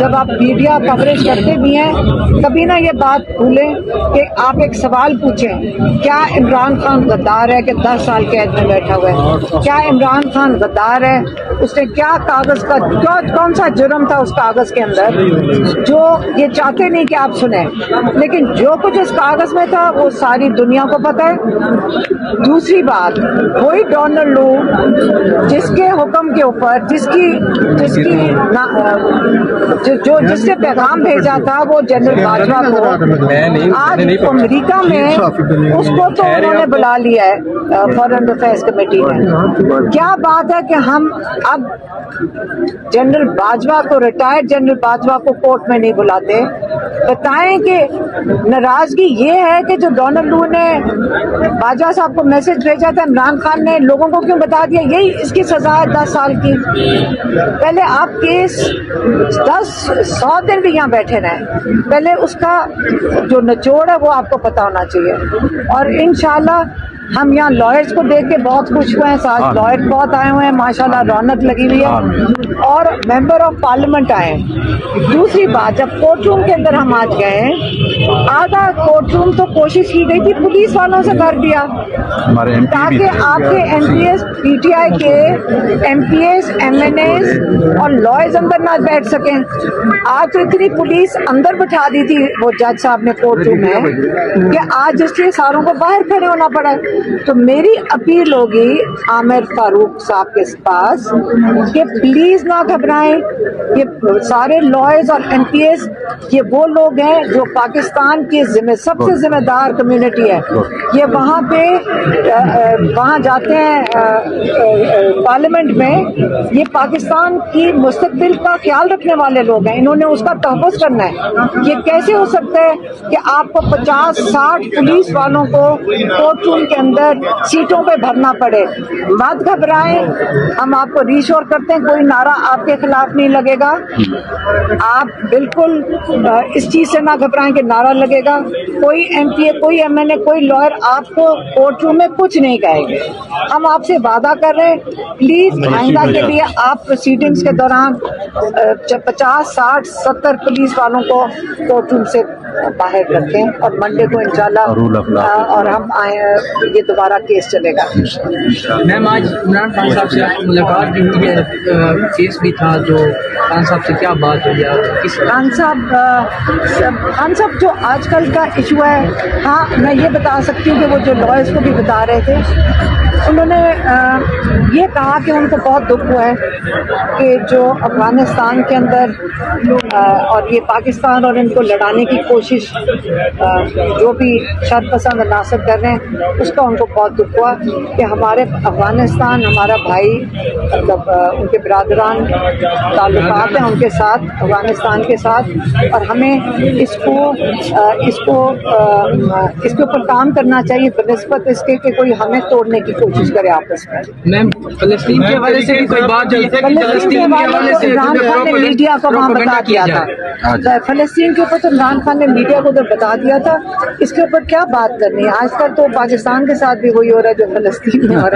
جب آپ media coverage کرتے بھی ہیں کبھی نہ یہ بات بھولیں کہ آپ ایک سوال پوچھیں، کیا عمران خان غدار ہے کہ 10 سال قید میں بیٹھا ہوا ہے؟ کیا عمران خان غدار ہے؟ اس نے کیا کاغذ کا کون سا جرم تھا اس کاغذ کے اندر جو یہ چاہتے نہیں کہ آپ سنیں، لیکن جو کچھ اس کاغذ میں تھا وہ ساری دنیا کو پتہ ہے۔ دوسری بات، وہی ڈونلڈ لو جس کے حکم کے اوپر جس نے پیغام بھیجا تھا وہ جنرل باجوہ کو، آج امریکہ میں اس کو تو انہوں نے بلا لیا ہے فارن افیئرس کمیٹی نے۔ کیا بات ہے کہ ہم اب جنرل باجوہ کو، ریٹائرڈ جنرل باجوہ کو کورٹ میں نہیں بلاتے؟ بتائیں کہ ناراضگی یہ ہے کہ جو ڈونلڈ لو نے باجوہ صاحب کو میسج بھیجا تھا عمران خان نے لوگوں کو کیوں بتا دیا؟ یہی اس کی سزا ہے 10 سال کی۔ پہلے آپ کیس 100 دن بھی یہاں بیٹھے رہیں، پہلے اس کا جو نچوڑ ہے وہ آپ کو پتا ہونا چاہیے۔ اور انشاءاللہ ہم یہاں لائرز کو دیکھ کے بہت خوش ہوئے ہیں، آج لائر بہت آئے ہوئے ہیں، ماشاءاللہ رونق لگی ہوئی ہے، اور ممبر آف پارلیمنٹ آئے ہیں۔ دوسری بات، جب کورٹ روم کے اندر ہم آج گئے ہیں، آدھا کورٹ روم تو کوشش کی گئی تھی پولیس والوں سے بھر دیا تاکہ آپ کے MPs, PTI کے MPs, MNAs اور لائرز اندر نہ بیٹھ سکیں۔ آج تو اتنی پولیس اندر بٹھا دی تھی وہ جج صاحب نے کورٹ روم میں کہ آج اس لیے ساروں کو باہر کھڑے ہونا پڑا۔ تو میری اپیل ہوگی عامر فاروق صاحب کے پاس کہ پلیز نہ گھبرائیں، یہ سارے لائرز اور ایم پی ایس یہ وہ لوگ ہیں جو پاکستان کی سب سے ذمہ دار کمیونٹی ہے۔ یہ وہاں جاتے ہیں پارلیمنٹ میں، یہ پاکستان کی مستقبل کا خیال رکھنے والے لوگ ہیں، انہوں نے اس کا تحفظ کرنا ہے۔ یہ کیسے ہو سکتا ہے کہ آپ کو 50-60 پولیس والوں کو کورٹ روم کے اندر سیٹوں پہ بھرنا پڑے؟ مت گھبرائیں، ہم آپ کو ریشور کرتے ہیں، کوئی نعرہ آپ کے خلاف نہیں لگے گا۔ آپ بالکل اس چیز سے نہ گھبرائیں کہ نعرہ لگے گا، کوئی ایم پی اے، کوئی ایم این اے، کوئی لائر آپ کو کورٹ روم میں کچھ نہیں کہے گے۔ ہم آپ سے وعدہ کر رہے ہیں، پلیز آئندہ کے لیے آپ پروسیڈنگز کے دوران 50-60-70 پولیس والوں کو کورٹ روم سے باہر رکھیں، اور منڈے کو انشاءاللہ اور ہم یہ دوبارہ کیس چلے گا۔ میم آج عمران خان صاحب سے ملاقات بھی ہوئی ہے، کیس بھی تھا، جو خان صاحب سے کیا بات ہوئی ہے؟ خان صاحب جو آج کل کا ایشو ہے، ہاں میں یہ بتا سکتی ہوں کہ وہ جو لائرز کو بھی بتا رہے تھے، انہوں نے یہ کہا کہ ان کو بہت دکھ ہوا ہے کہ جو افغانستان کے اندر اور یہ پاکستان اور ان کو لڑانے کی کوشش جو بھی شر پسند عناصر کر رہے ہیں، اس کا ان کو بہت دکھ ہوا کہ ہمارے افغانستان ہمارا بھائی، مطلب ان کے برادران تعلقات ہیں ان کے ساتھ، افغانستان کے ساتھ، اور ہمیں اس کے اوپر کام کرنا چاہیے بنسبت اس کے کہ کوئی ہمیں توڑنے کی کوشش کرے آپس میں۔ میم فلسطین کے حوالے سے بھی کوئی بات ہوئی ہے؟ فلسطین کے حوالے سے عمران خان نے میڈیا کو وہاں بتا دیا تھا، فلسطین کے اوپر تو عمران خان نے میڈیا کو ادھر بتا دیا تھا، اس کے اوپر کیا بات کرنی ہے؟ آج کل تو پاکستان کے ساتھ بھی وہی ہو رہا ہے جو فلسطین میں ہو رہا ہے۔